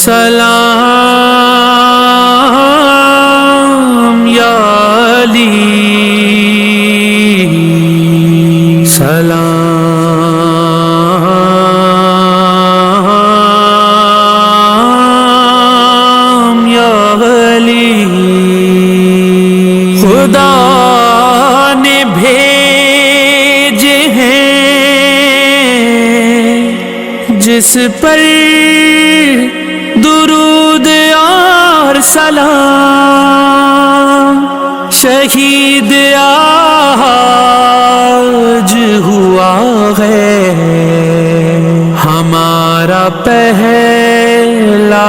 سلام یا علی، سلام یا علی، خدا نے بھیجے ہیں جس پر درود اور سلام، شہید آج ہوا ہے ہمارا پہلا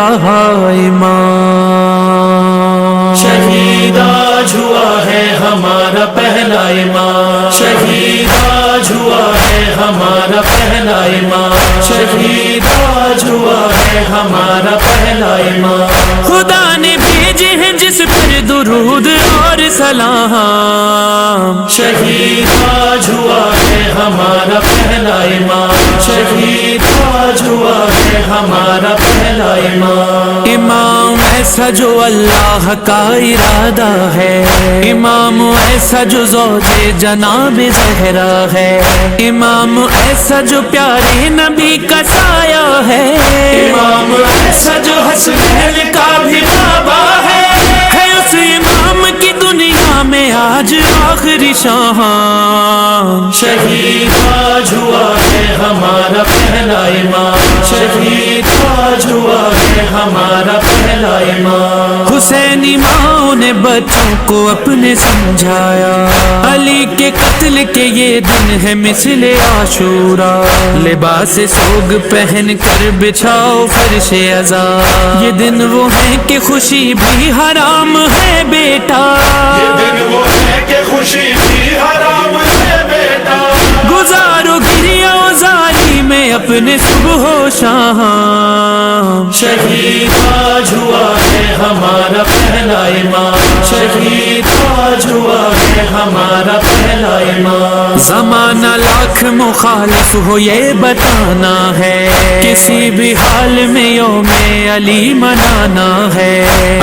امام، شہید آج ہوا ہے ہمارا پہلا امام، شہید آج ہوا ہے ہمارا پہلا امام، شہید آج ہوا ہے ہمارا پہلا امام، خدا نے بھیجے ہیں جس پر درود اور سلام، شہید آج ہوا ہے ہمارا پہلا امام، شہید آج ہوا ہے ہمارا پہلا امام، امام ایسا جو اللہ کا ارادہ ہے، امام ایسا جو زوج جناب زہرا ہے، امام ایسا جو پیارے نبی کا سایہ ہے، امام ایسا جو حسنین کا بھی بابا ہے اس امام کی دنیا میں آج آخری شام، شہید آج ہوا ہے ہمارا پہلا امام، شہید آج ہوا ہے ہمارا پہلا امام، حسین امام نے بچوں کو اپنے سمجھایا، علی کے قتل کے یہ دن ہے مثل عاشورا، لباس سوگ پہن کر بچھاؤ فرش عزا، یہ دن وہ ہے کہ خوشی بھی حرام ہے بیٹا، یہ دن وہ ہے کہ خوشی بھی حرام ہے بیٹا، گزارو گریا و زاری میں اپنے صبح و شام، شہید آج ہوا ہے ہمارا پہلا امام، شہید آج ہوا ہے ہمارا پہلا امام، زمانہ لاکھ مخالف ہو یہ بتانا ہے، کسی بھی حال میں یوم علی منانا ہے،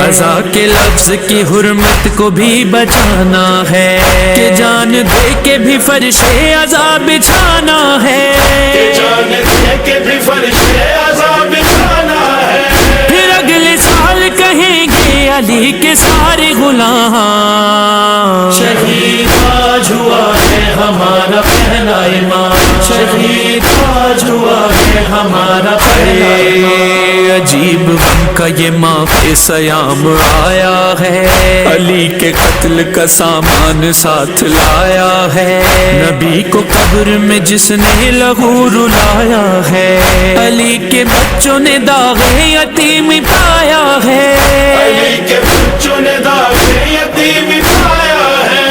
عزا کے لفظ کی حرمت کو بھی بچانا ہے، کہ جان دے کے بھی فرش عزا بچھانا ہے، کہ جان دے کے بھی فرش عزا بچھانا ہے، پھر اگلے سال کہیں گے علی کے سارے غلام، شہید آج ہوا ہے ہمارا پہلا امام، شہید آج ہوا ہے ہمارا پہلا امام، عجیب غم کا یہ ماہ سیام آیا ہے، علی کے قتل کا سامان ساتھ لایا ہے، نبی کو قبر میں جس نے لہو رلایا ہے، علی کے بچوں نے داغ یتیم پایا ہے، علی کے بچوں نے داغ یتیم پایا ہے،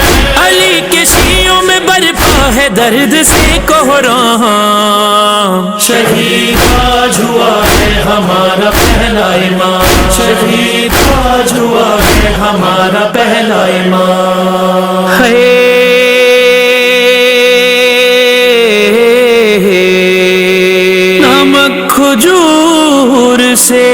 علی کے شیعوں میں برپا ہے درد سے کوہرام، شہید آج ہوا ہے ہمارا پہلا امام، شہید آج ہوا ہے ہمارا پہلا امام، نمک کھجور سے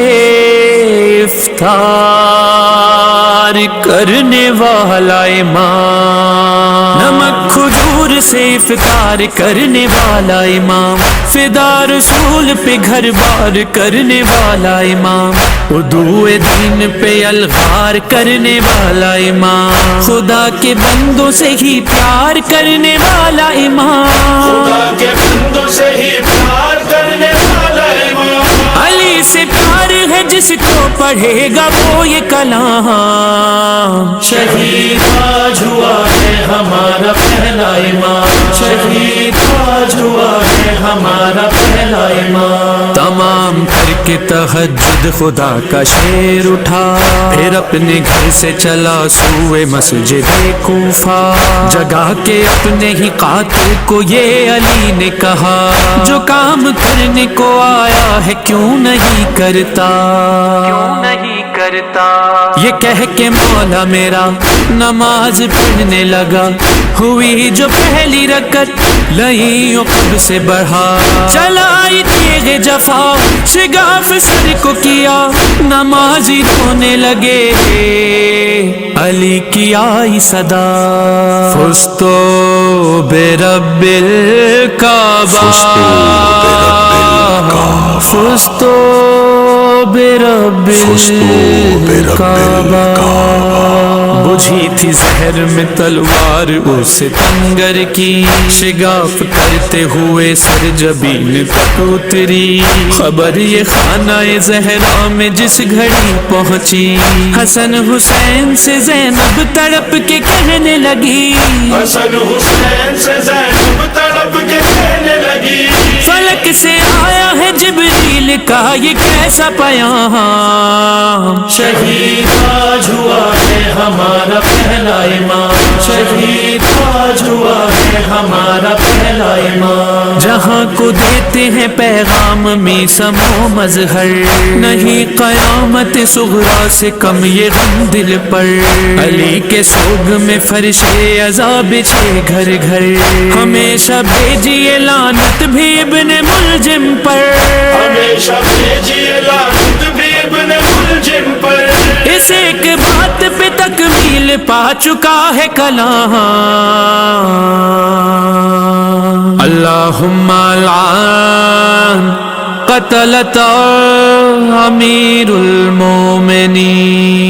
افطار کرنے والا امام، نمک کھجور سے افطار کرنے والا امام، فدا رسول پہ گھر بار کرنے والا امام، ادو دین پہ الغار کرنے والا امام، خدا کے بندوں سے ہی پیار کرنے والا امام، خدا کے بندوں سے ہی پیار کرنے والا امام، علی سے پیار ہے جس کو پڑھے گا وہ یہ کلام، شہید آج ہوا ہے ہمارا پہلا امام، شہید آج ہوا ہے ہمارا پہلا امام، تمام کر کے تہجد خدا کا شیر اٹھا، پھر اپنے گھر سے چلا سوئے مسجد کوفہ، جگا کے اپنے ہی قاتل کو یہ علی نے کہا، جو کام کرنے کو آیا ہے کیوں نہیں کرتا، کرتا. یہ کہہ کے مولا میرا نماز پڑھنے لگا. ہوئی جو پہلی رکعت لئی عقب سے بڑھا. چلائی تیغ جفا شگاف سر کو کیا. نمازی رونے لگے علی کی آئی صدا. فزتو برب الکعبہ فزتو برب الکعبہ. بجھی تھی زہر میں تلوار اس تنگر کی. شگاف کرتے ہوئے سر جبین تک اتری. خبر یہ خانہ زہرا میں جس گھڑی پہنچی. حسن حسین سے زینب تڑپ کے کہنے لگی. حسن حسین سے زینب تڑپ کے کہنے لگی. فلک سے آیا ہے جبریل کا یہ کیسا پیام. شہید آج ہوا ہے ہمارا پہلا امام. شہید آج ہوا ہے ہمارا پہلا امام. جہاں کو دیتے ہیں پیغام میثم و مظہر. نہیں قیامت صغریٰ سے کم یہ غم دل پر. علی کے سوگ میں فرش عذاب چھے گھر گھر. ہمیشہ بھیجیے لعنت بھی ابن ملجم پر. ہمیشہ بھیجیے لعنت بھی ابن ملجم پر. اس ایک بات پہ تکمیل پا چکا ہے کلام. اللہم لعن قتلت امیر المومنین.